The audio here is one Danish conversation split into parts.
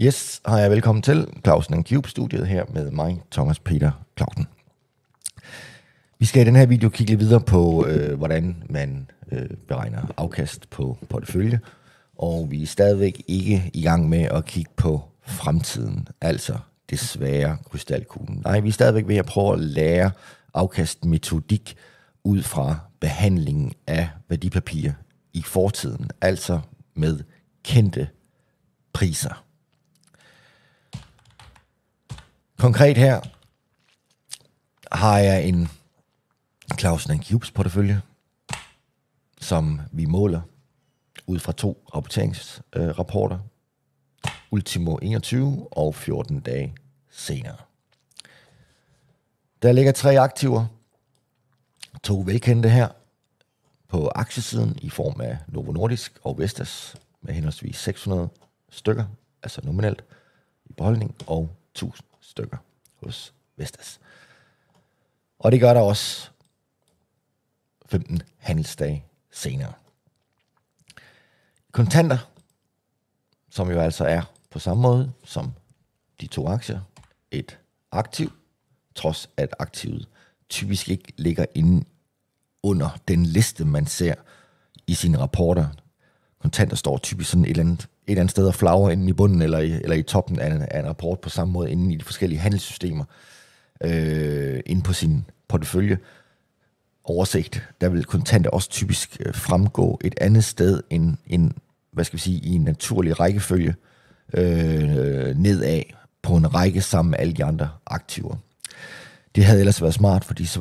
Yes, hej og velkommen til Clausen & Cube-studiet her med mig, Thomas Peter Clausen. Vi skal i den her video kigge lidt videre på, hvordan man beregner afkast på portefølje, og vi er stadigvæk ikke i gang med at kigge på fremtiden, altså det svære krystalkuglen. Nej, vi er stadigvæk ved at prøve at lære afkastmetodik ud fra behandlingen af værdipapirer i fortiden, altså med kendte priser. Konkret her har jeg en Clausen & Cubes portefølje, som vi måler ud fra 2 rapporteringsrapporter, ultimo 21 og 14 dage senere. Der ligger 3 aktiver, 2 velkendte her på aktiesiden i form af Novo Nordisk og Vestas med henholdsvis 600 stykker, altså nominelt i beholdning, og 1000 stykker hos Vestas. Og det gør der også 15 handelsdage senere. Kontanter, som jo altså er på samme måde som de 2 aktier, et aktiv, trods at aktivet typisk ikke ligger inde under den liste, man ser i sine rapporter. Kontanter står typisk sådan et eller andet sted og flagrer inde i bunden eller i toppen af en rapport på samme måde inde i de forskellige handelssystemer. Inde på sin portefølje oversigt, der vil kontanter også typisk fremgå et andet sted end hvad skal vi sige, i en naturlig rækkefølge nedad på en række sammen med alle de andre aktiver. Det havde ellers været smart, fordi så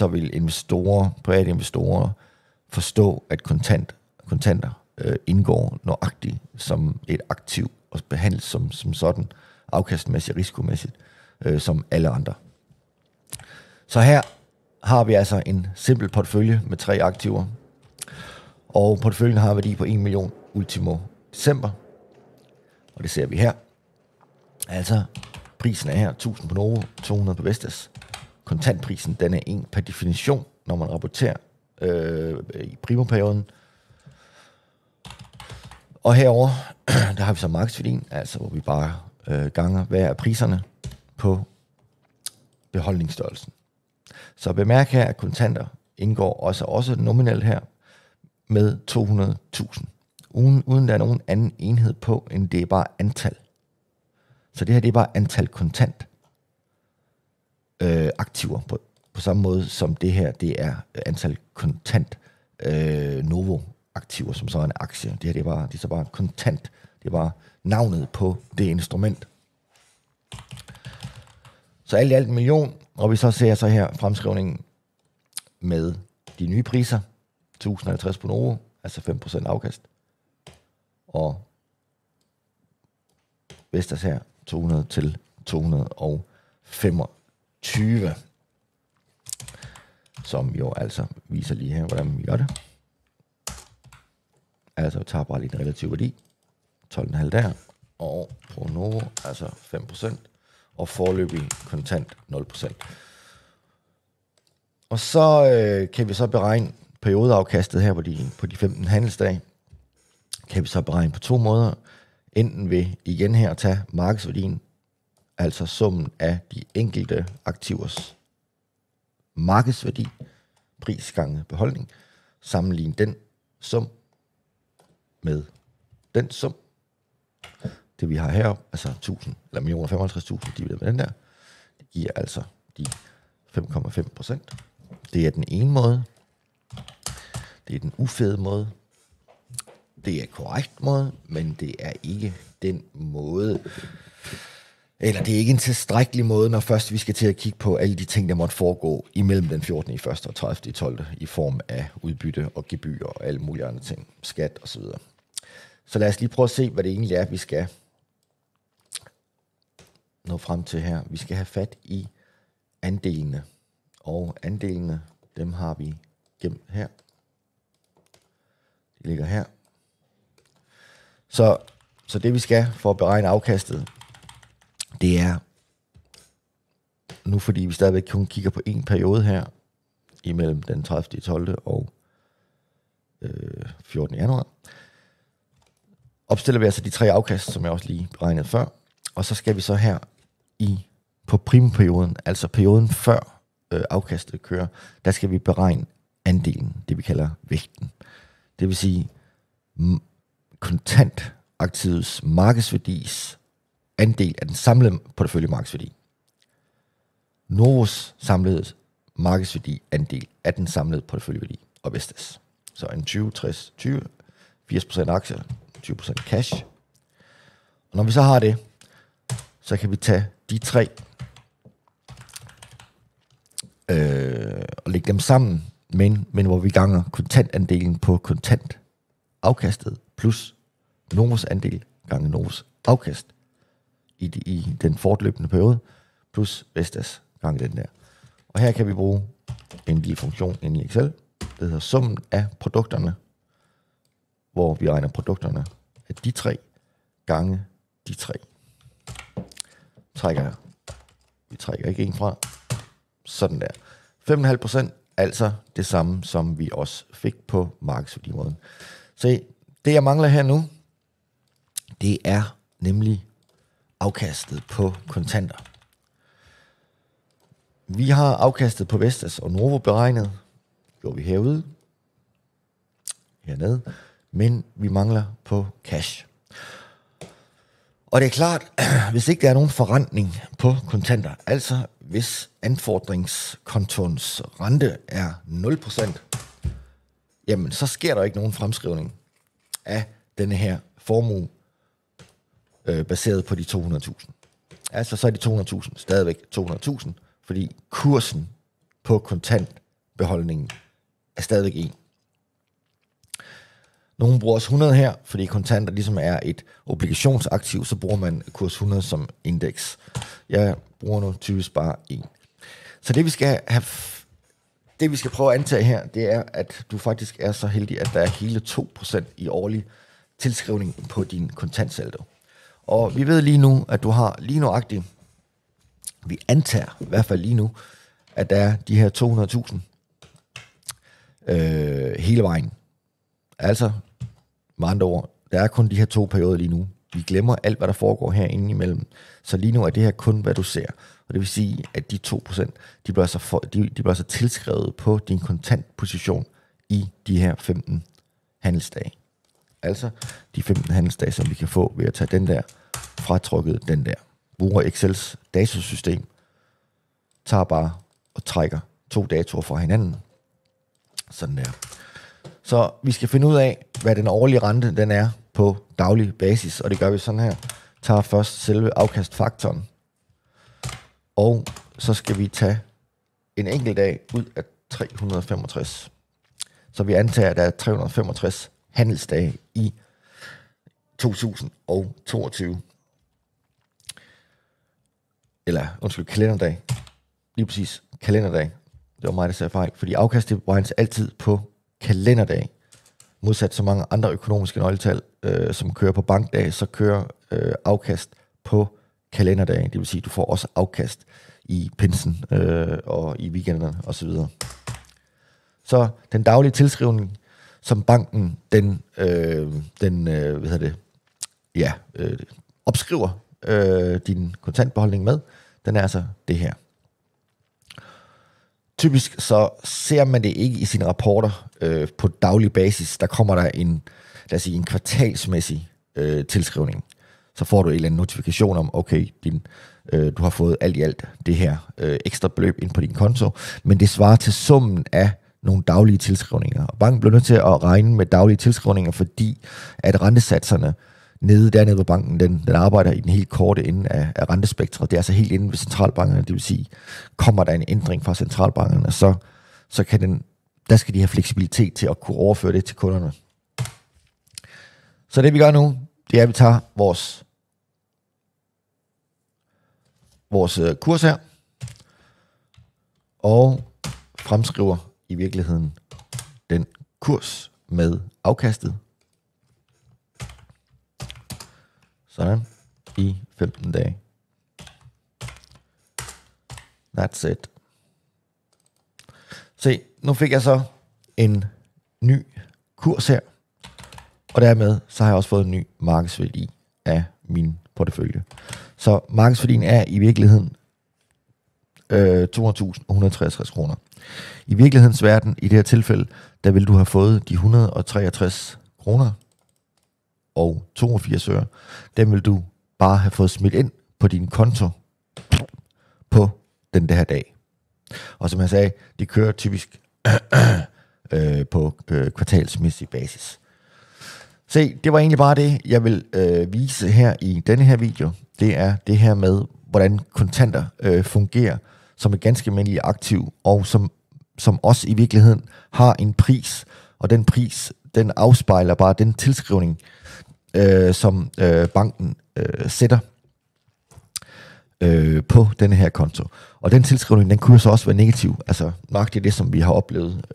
vil private investorer forstå, at kontanter indgår nøjagtigt som et aktiv og behandles som sådan afkastmæssigt og risikomæssigt som alle andre. Så her har vi altså en simpel portefølje med 3 aktiver, og porteføljen har værdi på 1 million ultimo december, og det ser vi her. Altså prisen er her 1000 på Novo, 200 på Vestas. Kontantprisen, den er 1 per definition, når man rapporterer i primoperioden. Og herover der har vi så markedsværdien, altså hvor vi bare ganger hver af priserne på beholdningsstørrelsen. Så bemærk her, at kontanter indgår også nominelt her med 200.000, uden der er nogen anden enhed på, end det er bare antal. Så det her, det er bare antal kontant aktiver på samme måde som det her, det er antal kontant Novo aktiver, som så er en aktie. Det her, det er så bare kontant. Det er bare navnet på det instrument. Så alt i alt 1 million, og vi så ser så her fremskrivningen med de nye priser, 1050 på Novo, altså 5% afkast, og Vestas her, 200 til 225, som jo altså viser lige her, hvordan vi gør det. Altså vi tager bare lige den relative værdi, 12,5 der, og på Novo, altså 5%, og foreløbig kontant 0%. Og så kan vi så beregne periodeafkastet her på de 15 handelsdage, kan vi så beregne på 2 måder. Enten ved igen her at tage markedsværdien, altså summen af de enkelte aktivers markedsværdi, pris gange beholdning, sammenligne den sum med den sum, det vi har heroppe, altså 1000 eller 1.055.000 divideret med den der, det giver altså de 5,5%. Det er den ene måde. Det er den ufede måde. Det er korrekt måde, men det er ikke den måde, eller det er ikke en tilstrækkelig måde, når først vi skal til at kigge på alle de ting, der måtte foregå imellem den 14. i 1. og 30. i 12. i form af udbytte og gebyr og alle mulige andre ting, skat osv. Så lad os lige prøve at se, hvad det egentlig er, vi skal nå frem til her. Vi skal have fat i andelene, og andelene, dem har vi gemt her. De ligger her. Så det vi skal for at beregne afkastet, det er, nu fordi vi stadigvæk kun kigger på en periode her, imellem den 30. i 12. og 14. januar, opstiller vi altså de 3 afkast, som jeg også lige beregnede før. Og så skal vi så her på primperioden, altså perioden før afkastet kører, der skal vi beregne andelen, det vi kalder vægten. Det vil sige kontantaktivets markedsværdis andel af den samlede portefølje markedsværdi. Novos samlede markedsværdi andel af den samlede porteføljeværdi og Vestas. Så en 20, 60, 20, 80% aktier, 20% cash. Og når vi så har det, så kan vi tage de 3 og lægge dem sammen, men hvor vi ganger kontantandelen på kontantafkastet plus Novos andel gange Novos afkast i den fortløbende periode, plus Vestas gange den der. Og her kan vi bruge en lille funktion inde i Excel, der hedder summen af produkterne, hvor vi regner produkterne af de 3 gange de 3. Vi trækker ikke en fra. Sådan der. 5,5%, altså det samme, som vi også fik på markedsværdimåden. Så det, jeg mangler her nu, det er nemlig afkastet på kontanter. Vi har afkastet på Vestas og Novo beregnet. Gjorde vi herude. Hernede. Men vi mangler på cash. Og det er klart, hvis ikke der er nogen forrentning på kontanter, altså hvis anfordringskontoens rente er 0%, jamen så sker der ikke nogen fremskrivning af denne her formue baseret på de 200.000. Altså så er de 200.000 stadigvæk 200.000, fordi kursen på kontantbeholdningen er stadigvæk 1. Nogle bruger også 100 her, fordi kontanter ligesom er et obligationsaktiv, så bruger man kurs 100 som indeks. Jeg bruger nu typisk bare 1. Så det vi skal prøve at antage her, det er, at du faktisk er så heldig, at der er hele 2% i årlig tilskrivning på din kontantsaldo. Og vi ved lige nu, at du har lige nuagtigt, vi antager i hvert fald lige nu, at der er de her 200.000 hele vejen. Altså, med andre ord, der er kun de her 2 perioder lige nu. Vi glemmer alt, hvad der foregår herinde imellem. Så lige nu er det her kun, hvad du ser. Og det vil sige, at de 2%, de bliver altså tilskrevet på din kontantposition i de her 15 handelsdage. Altså, de 15 handelsdage, som vi kan få ved at tage den der, fratrykket den der. Bruger Excels datasystem, tager bare og trækker 2 datoer fra hinanden. Sådan der. Så vi skal finde ud af, hvad den årlige rente den er på daglig basis, og det gør vi sådan her. Tager først selve afkastfaktoren, og så skal vi tage en enkelt dag ud af 365. Så vi antager, at der er 365 handelsdage i 2022. Eller, kalenderdag. Lige præcis, kalenderdag. Det var mig, der sagde fejl, fordi afkastet beregnes altid på kalenderdag. Modsat så mange andre økonomiske nøgletal, som kører på bankdag, så kører afkast på kalenderdag. Det vil sige, at du får også afkast i pinsen og i weekenderne osv. Så den daglige tilskrivning, som banken opskriver din kontantbeholdning med, den er altså det her. Typisk så ser man det ikke i sine rapporter på daglig basis. Der kommer der en kvartalsmæssig tilskrivning. Så får du en eller anden notifikation om, okay, du har fået alt i alt det her ekstra beløb ind på din konto, men det svarer til summen af nogle daglige tilskrivninger. Og banken bliver nødt til at regne med daglige tilskrivninger, fordi at rentesatserne dernede ved banken, den arbejder i den helt korte ende af rentespektret. Det er altså helt inde ved centralbankerne. Det vil sige, kommer der en ændring fra centralbankerne, så kan der skal de have fleksibilitet til at kunne overføre det til kunderne. Så det vi gør nu, det er, at vi tager vores kurs her, og fremskriver i virkeligheden den kurs med afkastet. Sådan. I 15 dage. That's it. Se, nu fik jeg så en ny kurs her. Og dermed så har jeg også fået en ny markedsværdi af min portefølje. Så markedsværdien er i virkeligheden 200.163 kroner. I virkelighedens verden, i det her tilfælde, der vil du have fået de 163 kroner og 82 øre. Dem vil du bare have fået smidt ind på din konto på den her dag. Og som jeg sagde, de kører typisk på kvartalsmæssig basis. Se, det var egentlig bare det, jeg vil vise her i denne her video. Det er det her med, hvordan kontanter fungerer som et ganske almindeligt aktiv, og som også i virkeligheden har en pris. Og den pris, den afspejler bare den tilskrivning, som banken sætter på denne her konto. Og den tilskrivning, den kunne så også være negativ. Altså nøjagtigt det, som vi har oplevet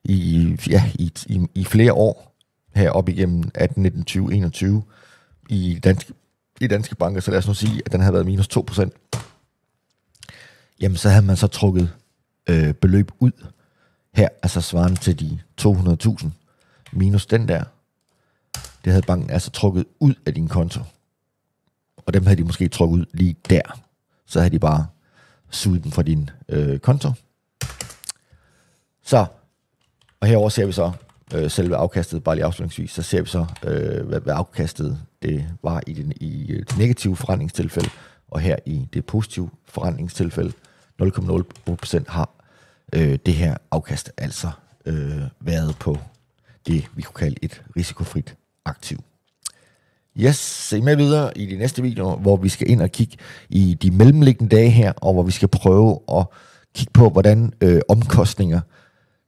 i flere år her op igennem 18, 19, 20, 21 i danske banker. Så lad os nu sige, at den havde været minus 2%. Jamen så havde man så trukket beløb ud her, altså svarende til de 200.000 minus den der. Det havde banken altså trukket ud af din konto. Og dem havde de måske trukket ud lige der. Så havde de bare suget dem fra din konto. Så, og herover ser vi så selve afkastet, bare lige afslutningsvis, så ser vi så, hvad afkastet det var i det negative forretningstilfælde, og her i det positive forretningstilfælde, 0,08% har det her afkast altså været på det, vi kunne kalde et risikofrit aktiv. Yes, se med videre i de næste videoer, hvor vi skal ind og kigge i de mellemliggende dage her, og hvor vi skal prøve at kigge på, hvordan omkostninger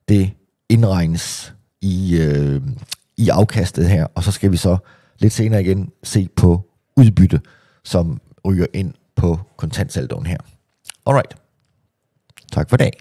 det indregnes i afkastet her, og så skal vi så lidt senere igen se på udbytte, som ryger ind på kontantsaldoen her. Alright, tak for i dag.